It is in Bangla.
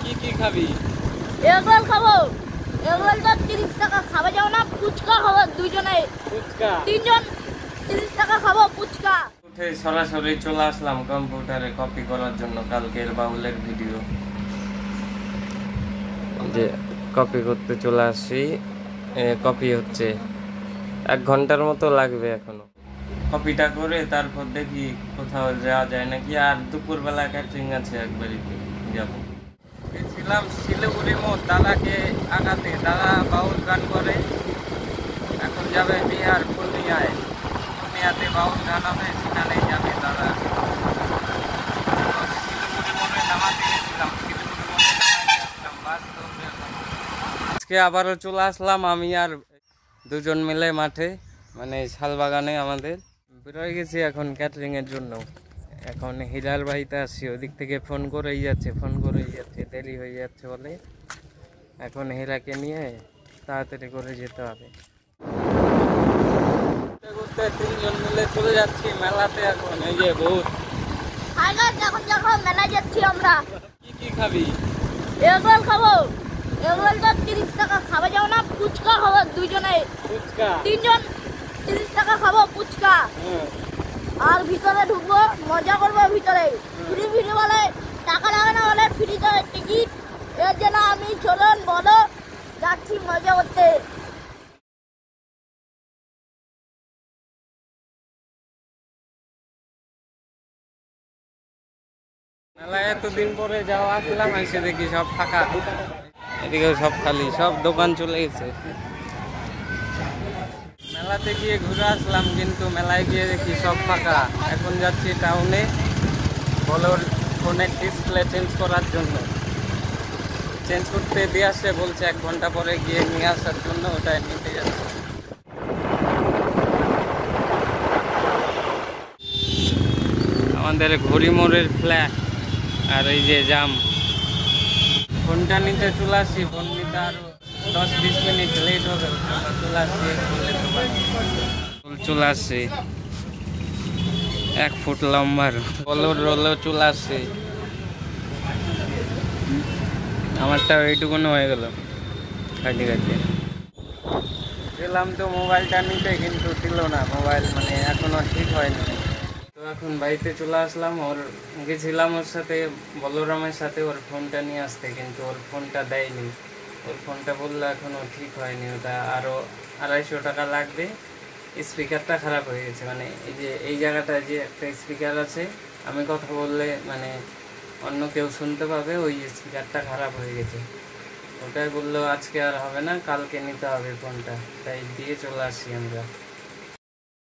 কি কি খাবি? এগরোল খাবো। এগরোলটা 30 টাকা। খাওয়া যাও না? ফুচকা খাবো দুজনে। ফুচকা? তিনজন 30 টাকা খাবো ফুচকা। উঠে সরাসরি চলে আসলাম কম্পিউটারে কপি করার জন্য কালকের বাউলের ভিডিও। যে কপি করতে চলে আসছি, কপি হচ্ছে 1 ঘন্টার মতো লাগবে এখনো। কপিটা করে তারপর দেখি কোথাও যাওয়া যায় নাকি। আর দুপুরবেলা ক্যাটারিং আছে একবারিতে যাবো। গেছিলাম শিলিগুড়ি মোড় দাদাকে আগাতে। দাদা বাউল গান করে, এখন যাবে বিহার পূর্ণিয়ায়। পূর্ণিয়াতে বাউল গান হবে, সেখানেই যাবে দাদা। শিলিগুড়ি মোড়ে নামাতে গেছিলাম, শিলিগুড়ি মোড়ে নামাতে আসলাম, বাস ধরবে এখন। আজকে আবারও চলে আসলাম আমি আর দুজন মিলে মাঠে, মানে শালবাগানে আমাদের। বেরোয় গেছি এখন ক্যাটারিংয়ের জন্য। এখন হিলাল বাড়িতে আসছি, ওদিক থেকে ফোন করেই যাচ্ছে দেরি হয়ে যাচ্ছে বলে। এখন হীরাকে নিয়ে তাড়াতাড়ি করে যেতে হবে। ঘুরতে 3জন মিলে চলে যাচ্ছি মেলাতে এখন। এই যে বহুত এখন মেলায় যাচ্ছি আমরা। কি কি খাবি? এগরোল খাবো। এগরোলটা 30 টাকা। খাওয়া যাও না? ফুচকা খাবো দুজনে। ফুচকা? তিনজন 30 টাকা খাবো ফুচকা। আর ভিতরে ঢুকবো, মজা করবো ভিতরে। ফ্রি বলে টাকা লাগে না, বলে ফ্রিতে টিকিট। এর জন্য আমি চলুন বলো যাচ্ছি মজা করতে। মেলায় এতদিন পরে যাওয়া আসলাম, এসে দেখি সব ফাঁকা। এদিকেও সব খালি, সব দোকান চলে গেছে। মেলাতে গিয়ে ঘুরে আসলাম, কিন্তু মেলায় গিয়ে দেখি সব ফাঁকা। এখন যাচ্ছি টাউনে বলোর ফোনের ডিসপ্লে চেঞ্জ করার জন্য। চেঞ্জ করতে দিয়ে আসছে, বলছে 1 ঘন্টা পরে গিয়ে নিয়ে আসার জন্য, ওটাই নিতে যাচ্ছে। আমাদের ঘড়ি মোড়ের ফ্ল্যাট আর এই যে জাম। ফোনটা নিতে চলে আসছি, ফোন নিতে আরো 10-20 মিনিট লেট হবে। চলে আসছি, চলে আসছি 1 ফুট লম্বার বলোর রোলও চলে আসছে। আমারটা এইটুকুনো হয়ে গেল কাটি কাটি। গেলাম তো মোবাইলটা নিতে, কিন্তু দিল না মোবাইল, মানে এখনো ঠিক হয়নি। তো এখন বাড়িতে চলে আসলাম। গেছিলাম ওর সাথে, বলরামের সাথে, ওর ফোনটা নিয়ে আসতে, কিন্তু ওর ফোনটা দেয়নি। ওর ফোনটা বললো এখনো ঠিক হয়নি, ওটা আরও 250 টাকা লাগবে। স্পিকারটা খারাপ হয়ে গেছে, মানে এই যে এই জায়গাটায় যে একটা স্পিকার আছে, আমি কথা বললে মানে অন্য কেউ শুনতে পাবে, ওই স্পিকারটা খারাপ হয়ে গেছে। ওটাই বললো আজকে আর হবে না, কালকে নিতে হবে ফোনটা। তাই দিয়ে চলে আসছি আমরা।